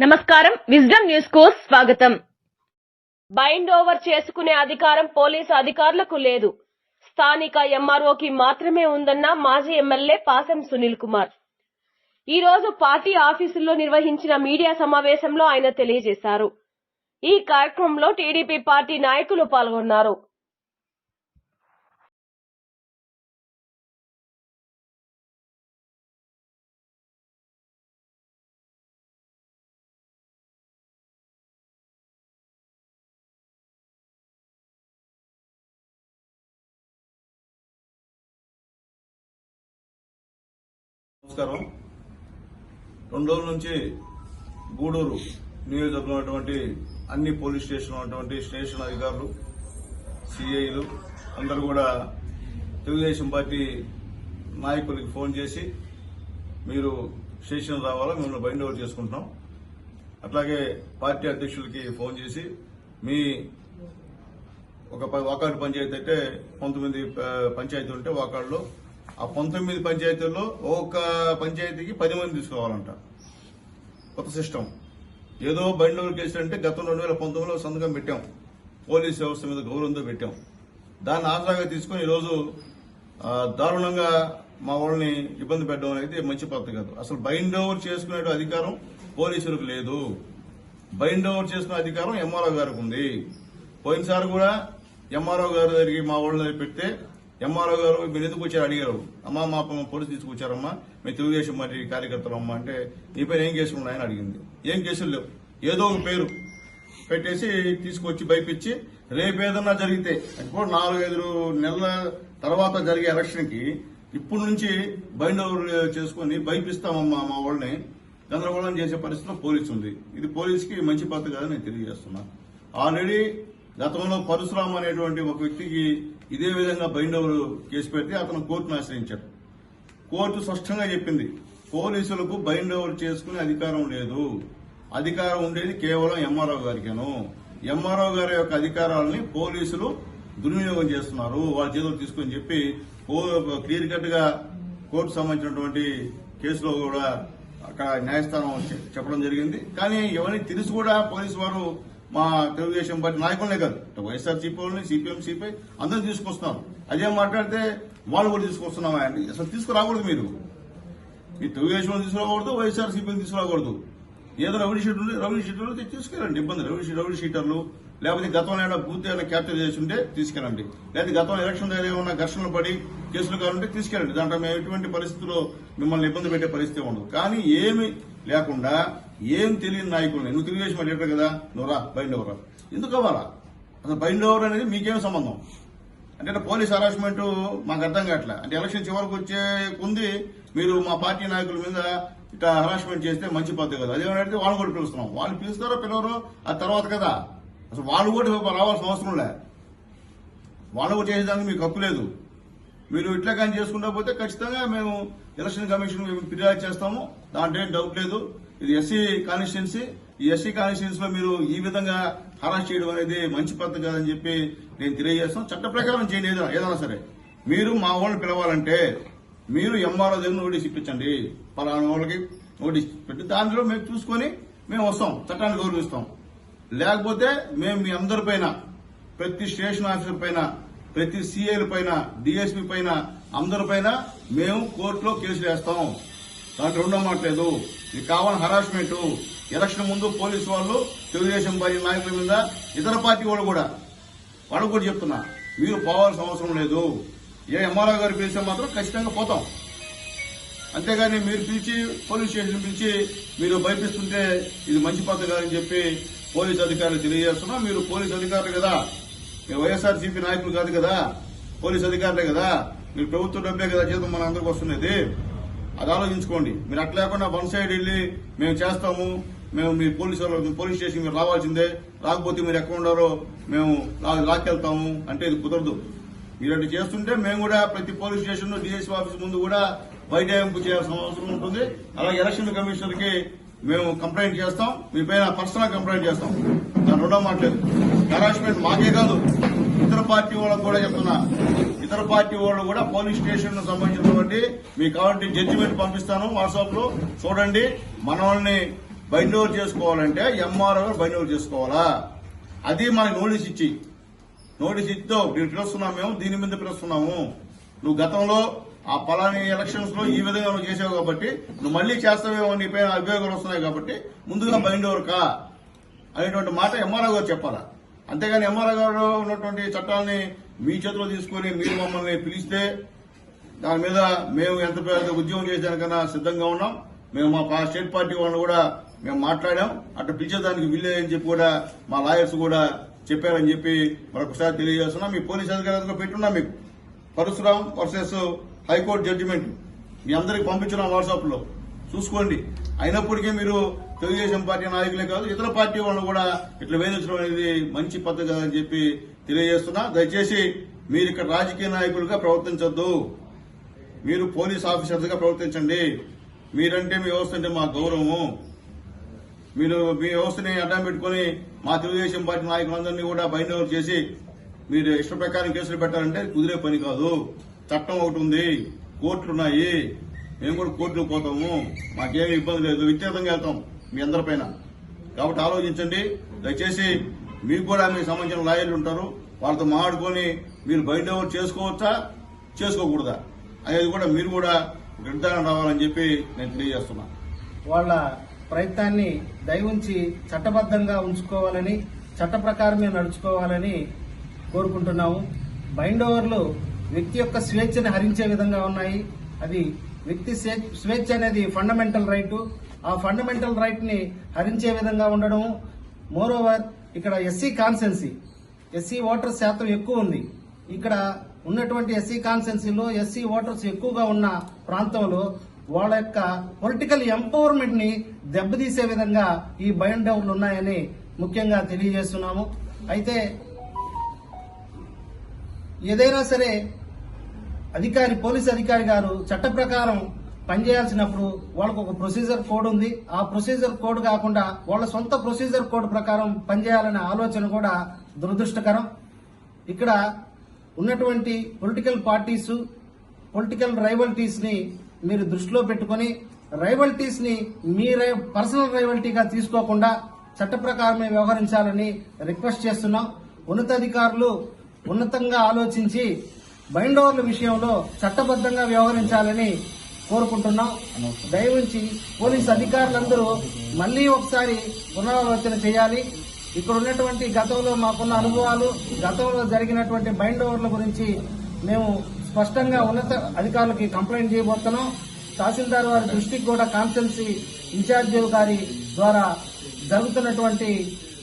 నమస్కారం wisdom news కు స్వాగతం. బైండ్ ఓవర్ చేసుకునే అధికారం పోలీసు అధికారులకు లేదు. స్థానిక ఎంఆర్ఓకి మాత్రమే ఉందన్న మాజీ ఎమ్మెల్యే పాసం సునీల్ కుమార్ ఈ రోజు పార్టీ ఆఫీసులో నిర్వహించిన మీడియా సమావేశంలో ఆయన తెలియజేశారు. ఈ కార్యక్రమంలో టీడీపీ పార్టీ నాయకులు పాల్గొన్నారు. నమస్కారం. 2 రోజుల నుంచి గూడూరు నియోజకవర్గంలో అన్ని పోలీస్ స్టేషన్ అధికారులు, సిఐలు అందరూ కూడా తెలుగుదేశం పార్టీ నాయకులకి ఫోన్ చేసి మీరు స్టేషన్ రావాలా, మిమ్మల్ని బైండ్ ఓవర్ చేసుకుంటున్నాం. అట్లాగే పార్టీ అధ్యక్షులకి ఫోన్ చేసి మీ ఒక వాకాడు పంచాయతీ అయితే 19 పంచాయతీ ఉంటే వాకాడులో ఆ 19 పంచాయతీల్లో ఒక పంచాయతీకి 10 మంది తీసుకోవాలంట. కొత్త సిస్టమ్. ఏదో బైండ్ ఓవర్ కేసు అంటే గతం 2019లో సంతకం పెట్టాం, పోలీస్ వ్యవస్థ మీద గౌరవంతో పెట్టాం. దాన్ని ఆసరాగా తీసుకుని ఈరోజు దారుణంగా మా వాళ్ళని ఇబ్బంది పెట్టడం అనేది మంచి పద్ధతి కాదు. అసలు బైండ్ ఓవర్ చేసుకునే అధికారం పోలీసులకు లేదు. బైండ్ ఓవర్ చేసుకునే అధికారం ఎంఆర్ఓ గారికి ఉంది. పోయినసారి కూడా ఎంఆర్ఓ గారి దగ్గరికి మా వాళ్ళని పెడితే ఎంఆర్ఓ గారు మీరు ఎందుకు వచ్చారు అడిగారు. అమ్మా మా పోలీసు తీసుకొచ్చారమ్మా, మేము తెలుగుదేశం పార్టీ కార్యకర్తలు అమ్మా అంటే నీపైన ఏం కేసులు ఉన్నాయని అడిగింది. ఏం కేసులు లేవు, ఏదో ఒక పేరు పెట్టేసి తీసుకొచ్చి భయపించి రేపేదన్నా జరిగితే ఇప్పుడు 4-5 నెలల తర్వాత జరిగే ఎలక్షన్ కి ఇప్పటి నుంచి బైండ్ ఓవర్ చేసుకుని భయపిస్తామమ్మా మా వాళ్ళని గందరగోళం చేసే పరిస్థితిలో పోలీసు ఉంది. ఇది పోలీసుకి మంచి పద్ధతి కాదని నేను తెలియజేస్తున్నా. ఆల్రెడీ గతంలో పరశురామ్ అనేటువంటి ఒక వ్యక్తికి ఇదే విధంగా బైండ్ ఓవర్ కేసు పెడితే అతను కోర్టును ఆశ్రయించారు. కోర్టు స్పష్టంగా చెప్పింది పోలీసులకు బైండ్ ఓవర్ చేసుకునే అధికారం లేదు. అధికారం ఉండేది కేవలం ఎంఆర్ఓ గారికేను. ఎంఆర్ఓ గారి యొక్క అధికారాలని పోలీసులు దుర్వినియోగం చేస్తున్నారు, వాళ్ళ చేతులు తీసుకుని చెప్పి క్లియర్ కట్ గా కోర్టు సంబంధించినటువంటి కేసులో కూడా అక్కడ న్యాయస్థానం చెప్పడం జరిగింది. కానీ ఎవరిని తెలిసి కూడా పోలీసు వారు మా తెలుగుదేశం పార్టీ నాయకులనే కాదు, వైఎస్ఆర్సీపీ వాళ్ళని, సిపిఎం, సిపిఐ అందరూ తీసుకొస్తున్నారు. అదే మాట్లాడితే వాళ్ళు కూడా తీసుకొస్తున్నామా అండి? అసలు తీసుకురాకూడదు. మీరు తెలుగుదేశం తీసుకురాకూడదు, వైఎస్ఆర్సీపీని తీసుకురాకూడదు. ఏదో రౌడీ షీటర్లు తీసుకెళ్ళండి, ఇబ్బంది. రౌడీ షీటర్లు లేకపోతే గతంలో ఏమైనా బూత్ ఏమైనా క్యాప్చర్ చేసి ఉంటే తీసుకెళ్ళండి, లేకపోతే గతంలో ఎలక్షన్ దగ్గర ఏమైనా ఘర్షణలు పడి కేసులు కావాలంటే తీసుకెళ్ళండి. దాంట్లో మేము ఎటువంటి పరిస్థితుల్లో మిమ్మల్ని ఇబ్బంది పెట్టే పరిస్థితి ఉండదు. కానీ ఏమి లేకుండా ఏం తెలియని నాయకుల్ని నువ్వు తెలుగుదేశం అడిగారు కదా, నువ్వు రా బైండ్ ఓవర్ రా. ఎందుకు అవ్వాలా? అసలు బైండ్ ఓవర్ అనేది మీకేం సంబంధం? అంటే పోలీస్ హరాస్మెంట్ మాకు అర్థం కావట్లే. అంటే ఎలక్షన్ చివరికి వచ్చే కొంది మీరు మా పార్టీ నాయకుల మీద ఇట్లా హరాస్మెంట్ చేస్తే మంచి పద్ధతి కదా. అదేమంటే వాళ్ళు కూడా పిలుస్తున్నాం. వాళ్ళు పిలుస్తారో పిలవరో ఆ తర్వాత కదా. అసలు వాళ్ళు కూడా రావాల్సిన అవసరం లే. వాళ్ళు కూడా చేసేదానికి మీకు హక్కు లేదు. మీరు ఇట్లా కానీ చేసుకుంటా పోతే ఖచ్చితంగా మేము ఎలక్షన్ కమిషన్ ఫిర్యాదు చేస్తాము, దాంట్లో ఏం డౌట్ లేదు. ఇది ఎస్సీ కాన్స్టిట్యున్సీ. ఈ ఎస్సీ కాన్స్టిట్యున్సీ లో మీరు ఈ విధంగా హరాస్ చేయడం అనేది మంచి పద్ధతి కాదని చెప్పి నేను తెలియజేస్తాం. చట్ట ప్రకారం చేయండి ఏదైనా సరే. మీరు మా వాళ్ళని పిలవాలంటే మీరు ఎంఆర్ఓ దగ్గర నోటీస్ ఇప్పించండి, పలానా వాళ్ళకి నోటీస్ పెట్టి దాంట్లో మేము చూసుకొని మేము వస్తాం, చట్టాన్ని గౌరవిస్తాం. లేకపోతే మేము మీ అందరిపైన, ప్రతి స్టేషన్ ఆఫీసర్ పైన, ప్రతి సీఐల పైన, డీఎస్పీ పైన, అందరిపైన మేము కోర్టులో కేసులు వేస్తాం. దాంట్లో రెండో మాట్లేదు. ఇది కావాలని హరాస్మెంట్. ఎలక్షన్ ముందు పోలీసు వాళ్ళు తెలుగుదేశం పార్టీ నాయకుల మీద, ఇతర పార్టీ వాళ్ళు కూడా వాళ్ళకు కూడా చెప్తున్నా, మీరు పోవాల్సిన అవసరం లేదు. ఏ ఎంఆర్ఓ గారు పిలిస్తే మాత్రం ఖచ్చితంగా పోతాం. అంతేగాని మీరు పిలిచి పోలీస్ స్టేషన్ పిలిచి మీరు భయపిస్తుంటే ఇది మంచి పద్ధతి కాదని చెప్పి పోలీసు అధికారులు తెలియజేస్తున్నా. మీరు పోలీసు అధికారులు కదా, మీరు వైఎస్ఆర్సీపీ నాయకులు కాదు కదా, పోలీసు అధికారులే కదా. మీరు ప్రభుత్వ డబ్బే కదా జీతం మన అందరికి వస్తున్నది. అది ఆలోచించుకోండి. మీరు అట్లా లేకుండా వన్ సైడ్ వెళ్ళి మేము చేస్తాము, మేము మీ పోలీస్ స్టేషన్ మీరు రావాల్సిందే, రాకపోతే మీరు ఎక్కడ ఉన్నారో మేము లాక్కెళ్తాము అంటే ఇది కుదరదు. మీరు అట్లా చేస్తుంటే మేము కూడా ప్రతి పోలీస్ స్టేషన్, డీఎస్పీ ఆఫీస్ ముందు కూడా బైఠాయింపు చేయాల్సిన అవసరం ఉంటుంది. అలాగే ఎలక్షన్ కమిషనర్ కి మేము కంప్లైంట్ చేస్తాం, మీ పైన పర్సనల్ కంప్లైంట్ చేస్తాం. దాని రెండో మాట్లేదు. హరాస్మెంట్ మాకే కాదు, ఇతర పార్టీ వాళ్ళకు కూడా చెప్తున్నా. ఇతర పార్టీ వాళ్ళు కూడా పోలీస్ స్టేషన్ సంబంధించినటువంటి మీకు కావాలంటే జడ్జిమెంట్ పంపిస్తాను వాట్సాప్ లో చూడండి. మన వాళ్ళని బైండ్ ఓవర్ చేసుకోవాలంటే ఎంఆర్ఓ బైండ్ ఓవర్ చేసుకోవాలా? అది మనకి నోటీస్ ఇచ్చితో నేను పిలుస్తున్నాం, మేము దీని మీద పిలుస్తున్నాము. నువ్వు గతంలో ఆ పలాని ఎలక్షన్స్ లో ఈ విధంగా నువ్వు చేసావు కాబట్టి నువ్వు మళ్లీ చేస్తావేమో నీ పైన అభియోగాలు వస్తున్నాయి కాబట్టి ముందుగా బైండ్ ఓవర్ కా అనేటువంటి మాట ఎంఆర్ఓ గారు చెప్పాలా. అంతేగాని ఎంఆర్ఓ గారు ఉన్నటువంటి చట్టాలని మీ చేతిలో తీసుకుని మీరు మమ్మల్ని పిలిస్తే దాని మీద మేము ఎంత పెద్ద ఉద్యమం చేసేదానికన్నా సిద్ధంగా ఉన్నాం. మేము మా స్టేట్ పార్టీ వాళ్ళని కూడా మేము మాట్లాడాం. అట్లా పిలిచేదానికి వీల్లేదని చెప్పి కూడా మా లాయర్స్ కూడా చెప్పారని చెప్పి మరొకసారి తెలియజేస్తున్నాం. మీ పోలీస్ అధికారులు పెట్టున్నాం. మీకు పరశురాం వర్సెస్ హైకోర్టు జడ్జిమెంట్ మీ అందరికి పంపించిన వాట్సాప్ లో చూసుకోండి. అయినప్పటికీ మీరు తెలుగుదేశం పార్టీ నాయకులే కాదు ఇతర పార్టీ వాళ్ళు కూడా ఇట్లా వేధించడం అనేది మంచి పద్ధతి కాదని చెప్పి తెలియజేస్తున్నా. దయచేసి మీరు ఇక్కడ రాజకీయ నాయకులుగా ప్రవర్తించొద్దు, మీరు పోలీస్ ఆఫీసర్స్ గా ప్రవర్తించండి. మీరంటే మీ వ్యవస్థ అంటే మా గౌరవము. మీరు మీ వ్యవస్థని అడ్డం పెట్టుకుని మా తెలుగుదేశం పార్టీ నాయకులందరినీ కూడా బైండ్ ఓవర్ చేసి మీరు ఇష్ట ప్రకారం కేసులు పెట్టాలంటే కుదిరే పని కాదు. చట్టం ఒకటి ఉంది, కోర్టులున్నాయి, మేము కూడా కోర్టుకు పోతాము, మాకేమీ ఇబ్బంది లేదు, వ్యక్తిగతంగా వెళ్తాం మీ అందరిపైన. కాబట్టి ఆలోచించండి. దయచేసి మీకు కూడా మీకు సంబంధించిన లాయర్లు ఉంటారు, వాళ్ళతో మాట్లాడుకొని మీరు బైండ్ ఓవర్ చేసుకోవచ్చా చేసుకోకూడదా అనేది కూడా మీరు కూడా నిర్ధారణ రావాలని చెప్పి నేను తెలియజేస్తున్నా. వాళ్ళ ప్రయత్నాన్ని దయవుంచి చట్టబద్ధంగా ఉంచుకోవాలని, చట్ట ప్రకారమే నడుచుకోవాలని కోరుకుంటున్నాము. బైండ్ ఓవర్లు వ్యక్తి యొక్క స్వేచ్ఛను హరించే విధంగా ఉన్నాయి. అది వ్యక్తి స్వేచ్ఛ అనేది ఫండమెంటల్ రైట్. ఆ ఫండమెంటల్ రైట్ ని హరించే విధంగా ఉండడం. మోరోవర్ ఇక్కడ ఎస్సీ ఓటర్ శాతం ఎక్కువ ఉంది. ఇక్కడ ఉన్నటువంటి ఎస్సీ కాన్స్టెన్సీలో ఎస్సీ ఓటర్స్ ఎక్కువగా ఉన్న ప్రాంతంలో వాళ్ళ యొక్క పొలిటికల్ ఎంపవర్మెంట్ ని దెబ్బతీసే విధంగా ఈ బైండ్ ఓవర్లు ఉన్నాయని ముఖ్యంగా తెలియజేస్తున్నాము. అయితే ఏదైనా సరే పోలీస్ అధికారి గారు చట్ట ప్రకారం పనిచేయాల్సినప్పుడు వాళ్ళకు ఒక ప్రొసీజర్ కోడ్ ఉంది. ఆ ప్రొసీజర్ కోడ్ కాకుండా వాళ్ళ సొంత ప్రొసీజర్ కోడ్ ప్రకారం పనిచేయాలనే ఆలోచన కూడా దురదృష్టకరం. ఇక్కడ ఉన్నటువంటి పొలిటికల్ పార్టీస్ పొలిటికల్ రైవల్టీస్ ని మీరు దృష్టిలో పెట్టుకుని రైవల్టీస్ ని మీ పర్సనల్ రైవల్టీగా తీసుకోకుండా చట్ట ప్రకారమే వ్యవహరించాలని రిక్వెస్ట్ చేస్తున్నాం. ఉన్నతాధికారులు ఉన్నతంగా ఆలోచించి బైండ్ ఓవర్ల విషయంలో చట్టబద్ధంగా వ్యవహరించాలని కోరుకుంటున్నాం. దయవుంచి పోలీస్ అధికారులందరూ మళ్లీ ఒకసారి పునరాలోచన చేయాలి. ఇక్కడ ఉన్నటువంటి గతంలో మాకున్న అనుభవాలు, గతంలో జరిగినటువంటి బైండ్ ఓవర్ల గురించి మేము స్పష్టంగా ఉన్నత అధికారులకి కంప్లైంట్ చేయబోతున్నాం. తహసీల్దార్ వారి దృష్టికి కూడా కాన్స్టిట్యున్సీ ఇన్ఛార్జి గారి ద్వారా జరుగుతున్నటువంటి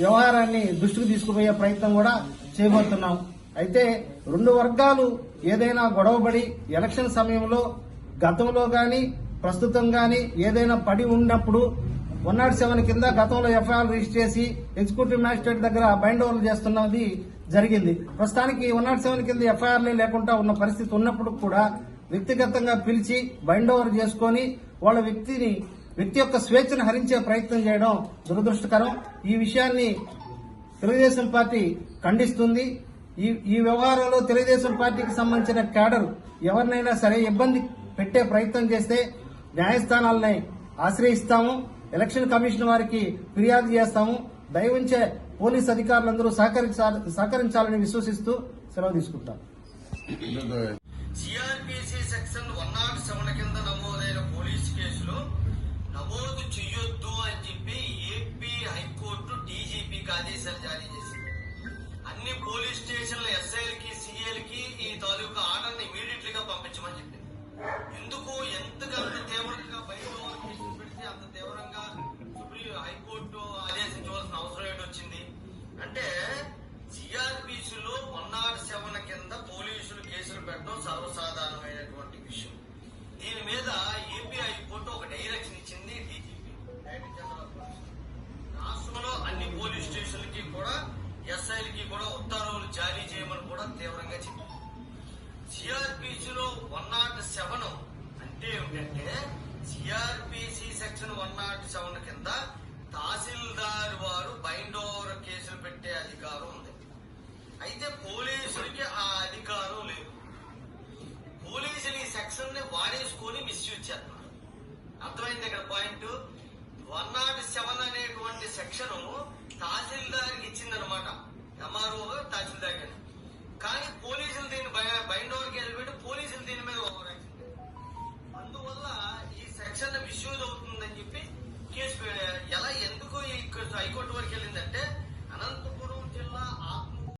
వ్యవహారాన్ని దృష్టికి తీసుకుపోయే ప్రయత్నం కూడా చేయబోతున్నాం. అయితే రెండు వర్గాలు ఏదైనా గొడవపడి ఎలక్షన్ సమయంలో గతంలో గాని ప్రస్తుతం గాని ఏదైనా పడి ఉన్నప్పుడు 107 కింద గతంలో ఎఫ్ఐఆర్ రిజిస్టర్ చేసి ఎగ్జిక్యూటివ్ మ్యాజిస్ట్రేట్ దగ్గర బైండ్ ఓవర్లు చేస్తున్నది జరిగింది. ప్రస్తుతానికి 107 కింద ఎఫ్ఐఆర్లే లేకుండా ఉన్న పరిస్థితి ఉన్నప్పుడు కూడా వ్యక్తిగతంగా పిలిచి బైండ్ ఓవర్ చేసుకుని వాళ్ళ వ్యక్తి యొక్క స్వేచ్ఛను హరించే ప్రయత్నం చేయడం దురదృష్టకరం. ఈ విషయాన్ని తెలుగుదేశం పార్టీ ఖండిస్తుంది. ఈ వ్యవహారంలో తెలుగుదేశం పార్టీకి సంబంధించిన క్యాడర్ ఎవరినైనా సరే ఇబ్బంది పెట్టే ప్రయత్నం చేస్తే న్యాయస్థానాలని ఆశ్రయిస్తాము, ఎలక్షన్ కమిషన్ వారికి ఫిర్యాదు చేస్తాము. దయవుంచే పోలీస్ అధికారులందరూ సహకరించాలని విశ్వసిస్తూ సెలవు తీసుకుంటాం. సిఆర్పిసి సెక్షన్ 107 కింద నమోదైన పోలీసు కేసులో నమోదు చేయొద్దు అని చెప్పి ఏపీ హైకోర్టు డీజీపీకి ఆదేశాలు జారీ చేసింది. అన్ని పోలీస్ స్టేషన్ల ఎస్ఐలకి సిఐలకి ఈ తాలూకా ఆర్డర్ని ఇమీడియట్ గా పంపించమని చెప్పింది. ఎందుకు ఎంతకంత తీవ్రంగా బయట కేసులు పెడితే అంత తీవ్రంగా హైకోర్టు ఆదేశించవలసిన అవసరం ఏంటొచ్చింది అంటే సిఆర్పిసిలో 107 కింద పోలీసులు కేసులు పెట్టడం సర్వసాధారణమైనటువంటి విషయం. దీని మీద ఏపీ హైకోర్టు ఒక డైరెక్షన్ ఇచ్చింది డీజీపీ రాష్ట్రంలో అన్ని పోలీస్ స్టేషన్లకి కూడా ఎస్ఐలకి కూడా ఉత్తర్వులు జారీ చేయమని కూడా తీవ్రంగా చెప్పింది. సిఆర్పిసిలో 107 అంటే ఏమిటంటే సిఆర్పిసి సెక్షన్ 107 కింద తహసీల్దార్ వారు బైండ్ ఓవర్ కేసులు పెట్టే అధికారం ఉంది. అయితే పోలీసులకి ఆ అధికారం లేదు. పోలీసులు ఈ సెక్షన్ ని వాడేసుకొని మిస్యూజ్ చేస్తున్నారు. అర్థమైంది ఇక్కడ పాయింట్. 107 అనేటువంటి సెక్షన్ తహసీల్దార్కి ఇచ్చిందనమాట. ఎంఆర్ఓ తహసీల్దార్ గారు. కానీ పోలీసులు దీన్ని బైండ్ ఓవర్ కేసు పెట్టి పోలీసులు దీని మీద ఓవర్ యాక్షన్. అందువల్ల ఈ సెక్షన్ మిస్యూజ్ అవుతుందని చెప్పి కేసు ఎందుకు హైకోర్టు వరకు వెళ్ళిందంటే